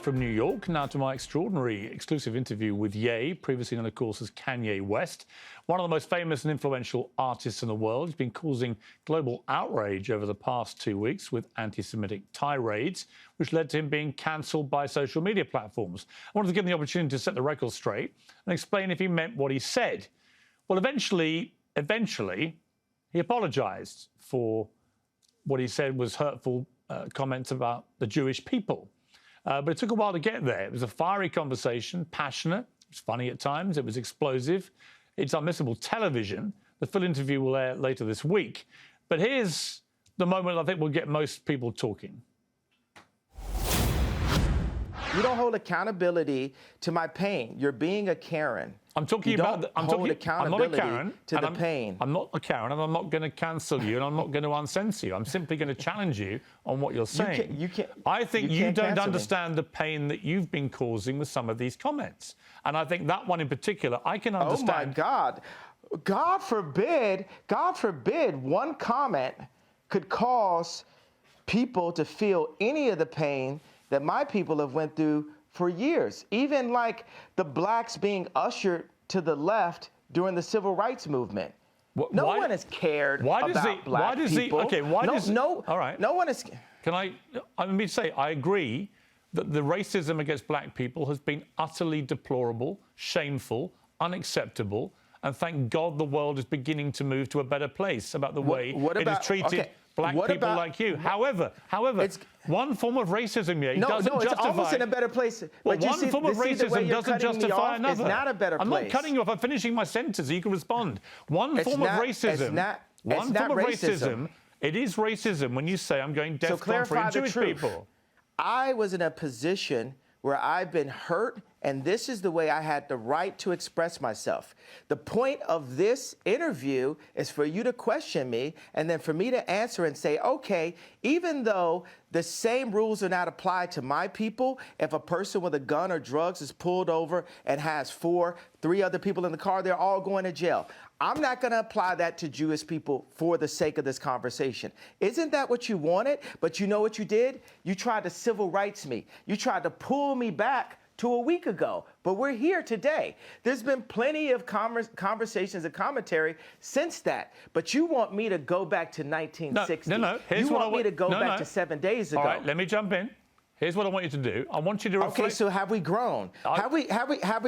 From New York, now to my extraordinary exclusive interview with Ye, previously known, of course, as Kanye West, one of the most famous and influential artists in the world. He's been causing global outrage over the past 2 weeks with anti-Semitic tirades, which led to him being cancelled by social media platforms. I wanted to give him the opportunity to set the record straight and explain if he meant what he said. Well, eventually, he apologised for what he said was hurtful comments about the Jewish people. But it took a while to get there. It was a fiery conversation, passionate, it was funny at times, it was explosive. It's unmissable television. The full interview will air later this week. But here's the moment I think will get most people talking. You don't hold accountability to my pain. You're being a Karen. I'm talking about. I'm not a Karen to the pain. I'm not a Karen, and I'm not going to cancel you, and I'm not going to uncensor you. I'm simply going to challenge you on what you're saying. You can't. I think you don't understand the pain that you've been causing with some of these comments, and I think that one in particular, I can understand. Oh my God! God forbid! God forbid! One comment could cause people to feel any of the pain that my people have went through for years. Even like the blacks being ushered to the left during the civil rights movement. No one has cared about black people. All right. No one is. Let me say, I agree that the racism against black people has been utterly deplorable, shameful, unacceptable, and thank God the world is beginning to move to a better place about the way it has treated black people like you. However, one form of racism doesn't justify. It's almost in a better place. Well, one form of racism doesn't justify another. It's not a better place. I'm not cutting you off. I'm finishing my sentence so you can respond. One form of racism. It is racism when you say I'm going DEFCON for Jewish people. I was in a position where I've been hurt, and this is the way I had the right to express myself. The point of this interview is for you to question me, and then for me to answer and say, okay, even though the same rules are not applied to my people, if a person with a gun or drugs is pulled over and has three other people in the car, they're all going to jail. I'm not going to apply that to Jewish people for the sake of this conversation. Isn't that what you wanted? But you know what you did? You tried to civil rights me. You tried to pull me back to a week ago, but we're here today. There's been plenty of conversations and commentary since that, but you want me to go back to 1960. No. You want me to go back to 7 days ago. All right, let me jump in. Here's what I want you to do. I want you to reflect. Okay, so have we grown? Have we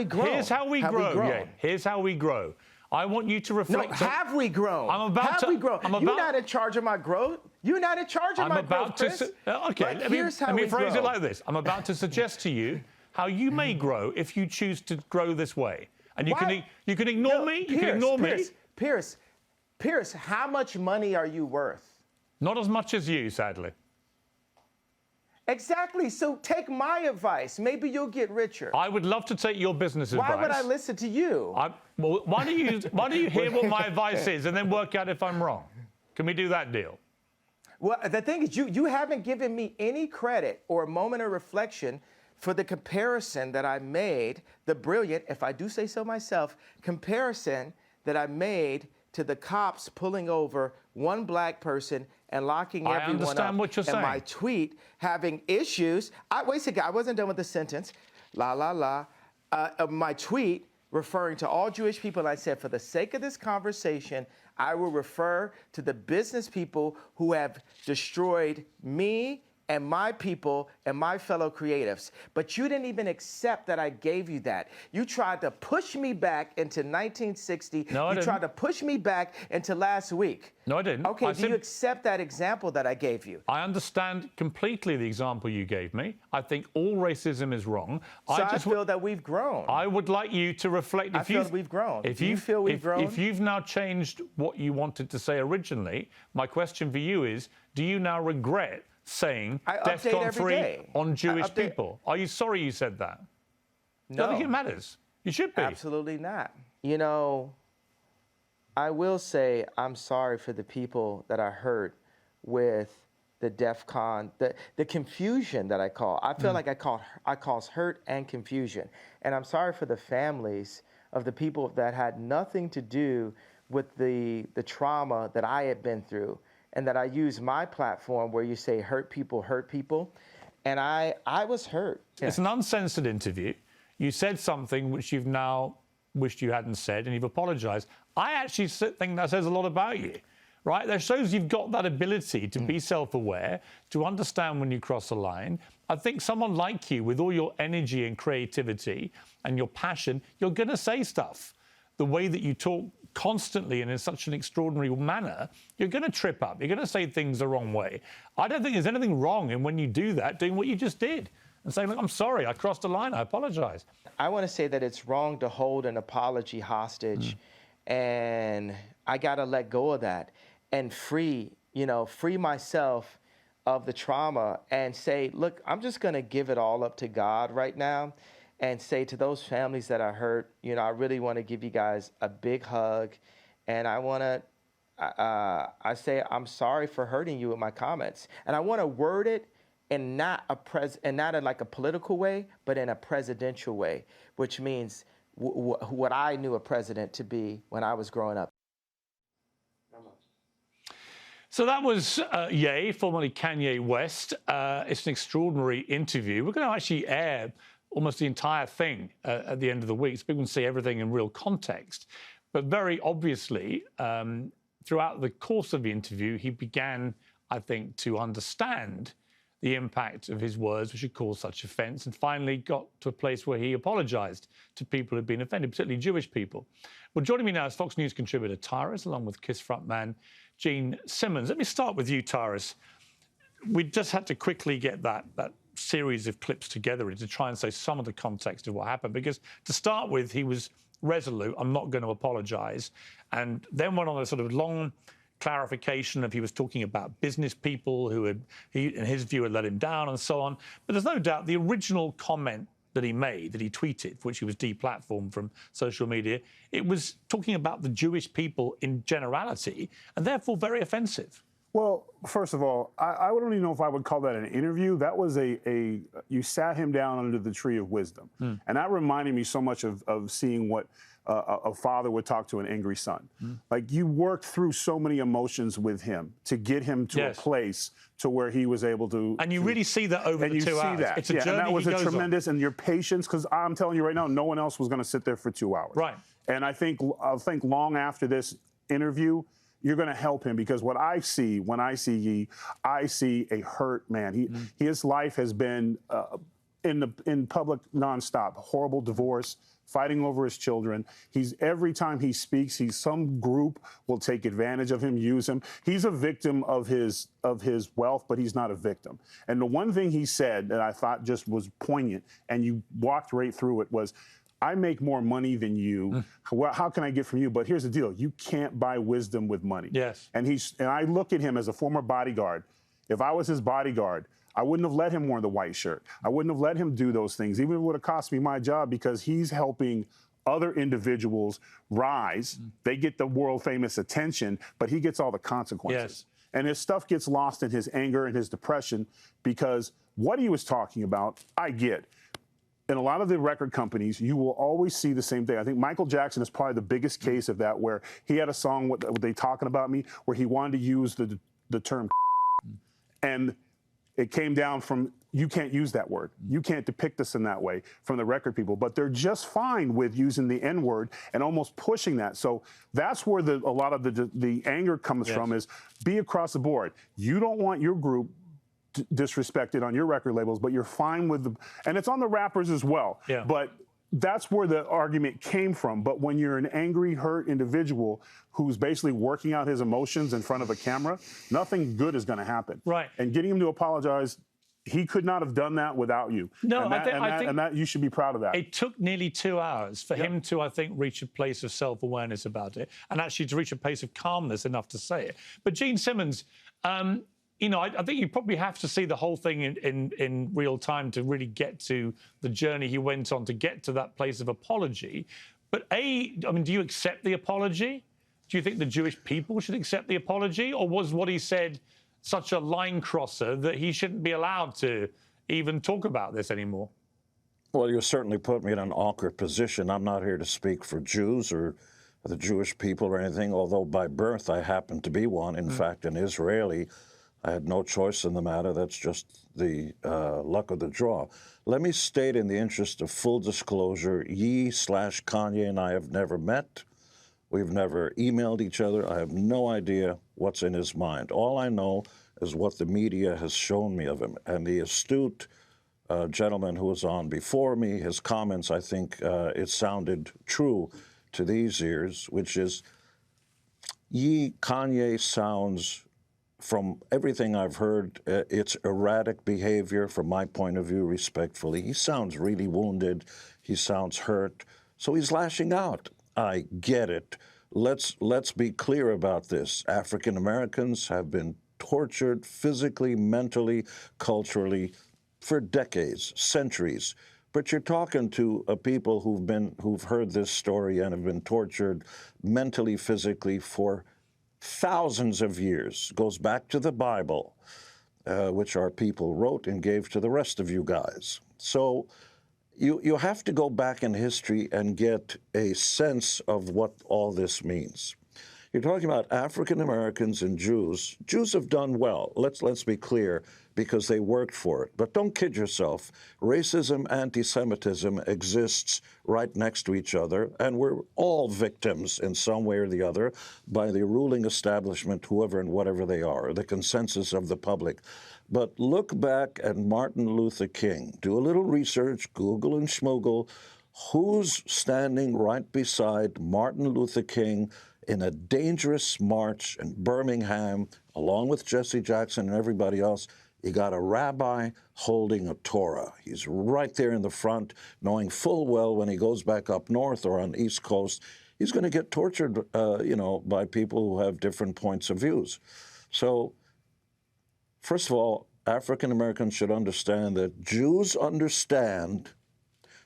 grown? Here's how we grow. Yeah, here's how we grow. I want you to reflect. No, have we grown? Have we grown? You're not in charge of my growth. You're not in charge of my growth, Chris. Okay, let me phrase it like this. I'm about to suggest to you how you may grow if you choose to grow this way. And you can ignore me. You can ignore me. Piers, how much money are you worth? Not as much as you, sadly. Exactly. So take my advice. Maybe you'll get richer. I would love to take your business advice. Why would I listen to you? Well, why don't you hear what my advice is and then work out if I'm wrong? Can we do that deal? Well, the thing is, you haven't given me any credit or a moment of reflection for the comparison that I made, the brilliant, if I do say so myself, comparison that I made to the cops pulling over one black person and locking everyone up. I understand what you're saying. And my tweet having issues. Wait a second, I wasn't done with the sentence. My tweet referring to all Jewish people, I said, for the sake of this conversation, I will refer to the business people who have destroyed me and my people and my fellow creatives. But you didn't even accept that I gave you that. You tried to push me back into 1960. No, I didn't. You tried to push me back into last week. No, I didn't. Okay, do you accept that example that I gave you? I understand completely the example you gave me. I think all racism is wrong. So I feel that we've grown. I would like you to reflect. I feel we've grown. Do you feel we've grown? If you've now changed what you wanted to say originally, my question for you is, do you now regret saying DEFCON 3 on Jewish people? Are you sorry you said that? No. I don't think it matters. You should be. Absolutely not. You know, I will say I'm sorry for the people that I hurt with the DEFCON, the confusion that I call. I feel like I cause hurt and confusion. And I'm sorry for the families of the people that had nothing to do with the trauma that I had been through, and that I use my platform where you say hurt people, And I was hurt. Yeah. It's an uncensored interview. You said something which you've now wished you hadn't said, and you've apologized. I actually think that says a lot about you, right? That shows you've got that ability to be self-aware, to understand when you cross a line. I think someone like you, with all your energy and creativity and your passion, you're going to say stuff. The way that you talk constantly and in such an extraordinary manner, you're going to trip up. You're going to say things the wrong way. I don't think there's anything wrong in, when you do that, doing what you just did and saying, look, I'm sorry, I crossed a line, I apologize. I want to say that it's wrong to hold an apology hostage, and I got to let go of that and free myself of the trauma and say, look, I'm just going to give it all up to God right now and say to those families that are hurt, I really want to give you guys a big hug, and I want to, I say, I'm sorry for hurting you with my comments, and I want to word it in not in like a political way, but in a presidential way, which means what I knew a president to be when I was growing up. So that was Ye, formerly Kanye West. It's an extraordinary interview. We're going to actually air almost the entire thing at the end of the week, so people can see everything in real context. But very obviously, throughout the course of the interview, he began, I think, to understand the impact of his words, which had caused such offence, and finally got to a place where he apologised to people who'd been offended, particularly Jewish people. Well, joining me now is Fox News contributor Tyrus, along with KISS frontman Gene Simmons. Let me start with you, Tyrus. We just had to quickly get that series of clips together to try and say some of the context of what happened, because to start with, he was resolute, I'm not going to apologise, and then went on a sort of long clarification of he was talking about business people who had, in his view, had let him down and so on. But there's no doubt the original comment that he made, that he tweeted, for which he was deplatformed from social media, it was talking about the Jewish people in generality, and therefore very offensive. Well, first of all, I don't even know if I would call that an interview. That was you sat him down under the tree of wisdom. And that reminded me so much of seeing what a father would talk to an angry son. Like, you worked through so many emotions with him to get him to a place to where he was able to. And you really see that over the 2 hours. That. It's a journey and that was he a goes tremendous, on. and your patience, because I'm telling you right now, no one else was going to sit there for 2 hours. Right. And I think long after this interview, you're going to help him, because what I see when I see Ye, I see a hurt man. His life has been in public nonstop. Horrible divorce, fighting over his children. Every time he speaks, some group will take advantage of him, use him. He's a victim of his wealth, but he's not a victim. And the one thing he said that I thought just was poignant, and you walked right through it, was, I make more money than you. How can I get from you? But here's the deal. You can't buy wisdom with money. Yes. And I look at him as a former bodyguard. If I was his bodyguard, I wouldn't have let him wear the white shirt. I wouldn't have let him do those things, even if it would have cost me my job, because he's helping other individuals rise. They get the world famous attention, but he gets all the consequences. Yes. And his stuff gets lost in his anger and his depression, because what he was talking about, I get. In a lot of the record companies, you will always see the same thing. I think Michael Jackson is probably the biggest case of that, where he had a song, What They Talking About Me, where he wanted to use the term and it came down from, you can't use that word. You can't depict us in that way, from the record people. But they're just fine with using the N-word and almost pushing that. So that's where a lot of the anger comes from, is be across the board. You don't want your group disrespected on your record labels, but you're fine with and it's on the rappers as well. Yeah. But that's where the argument came from. But when you're an angry, hurt individual who's basically working out his emotions in front of a camera, nothing good is going to happen. Right. And getting him to apologize, he could not have done that without you. No, and that you should be proud of that. It took nearly 2 hours for him to, I think, reach a place of self-awareness about it, and actually to reach a place of calmness enough to say it. But Gene Simmons, I think you probably have to see the whole thing in real time to really get to the journey he went on to get to that place of apology. But do you accept the apology? Do you think the Jewish people should accept the apology? Or was what he said such a line crosser that he shouldn't be allowed to even talk about this anymore? Well, you certainly put me in an awkward position. I'm not here to speak for Jews or the Jewish people or anything, although by birth I happen to be one, in fact, an Israeli. I had no choice in the matter. That's just the luck of the draw. Let me state, in the interest of full disclosure, Ye/Kanye and I have never met. We've never emailed each other. I have no idea what's in his mind. All I know is what the media has shown me of him. And the astute gentleman who was on before me, his comments, I think it sounded true to these ears, which is Kanye sounds, from everything I've heard, it's erratic behavior from my point of view, respectfully. He sounds really wounded. He sounds hurt. So he's lashing out. I get it. Let's be clear about this. African Americans have been tortured physically, mentally, culturally for decades, centuries. But you're talking to people who've heard this story and have been tortured mentally, physically for thousands of years. Goes back to the Bible, which our people wrote and gave to the rest of you guys. So you have to go back in history and get a sense of what all this means. You're talking about African Americans and Jews. Jews have done well. Let's be clear, because they worked for it. But don't kid yourself. Racism, anti-Semitism exists right next to each other, and we're all victims in some way or the other by the ruling establishment, whoever and whatever they are, the consensus of the public. But look back at Martin Luther King. Do a little research, Google and schmoogle. Who's standing right beside Martin Luther King in a dangerous march in Birmingham, along with Jesse Jackson and everybody else? You got a rabbi holding a Torah. He's right there in the front, knowing full well when he goes back up north or on the East Coast, he's going to get tortured, by people who have different points of views. So, first of all, African Americans should understand that Jews understand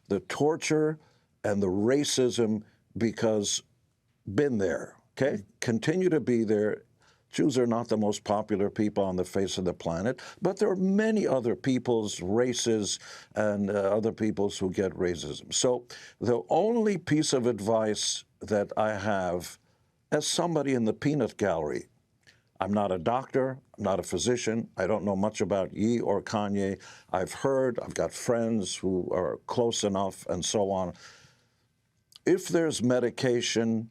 the torture and the racism because been there, okay? Continue to be there. Jews are not the most popular people on the face of the planet, but there are many other peoples, races, and other peoples who get racism. So the only piece of advice that I have as somebody in the peanut gallery, I'm not a doctor, I'm not a physician, I don't know much about Ye or Kanye. I've heard, I've got friends who are close enough and so on. If there's medication,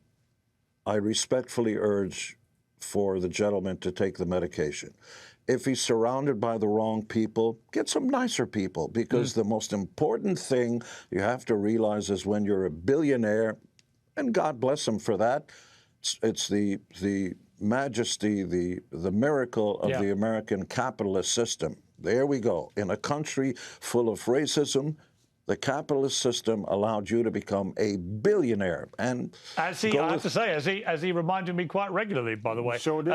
I respectfully urge for the gentleman to take the medication. If he's surrounded by the wrong people, get some nicer people, because the most important thing you have to realize is when you're a billionaire, and God bless him for that, it's the majesty, the miracle of the American capitalist system. There we go. In a country full of racism, the capitalist system allowed you to become a billionaire. And I have to say, as he reminded me quite regularly, by the way. Sure did.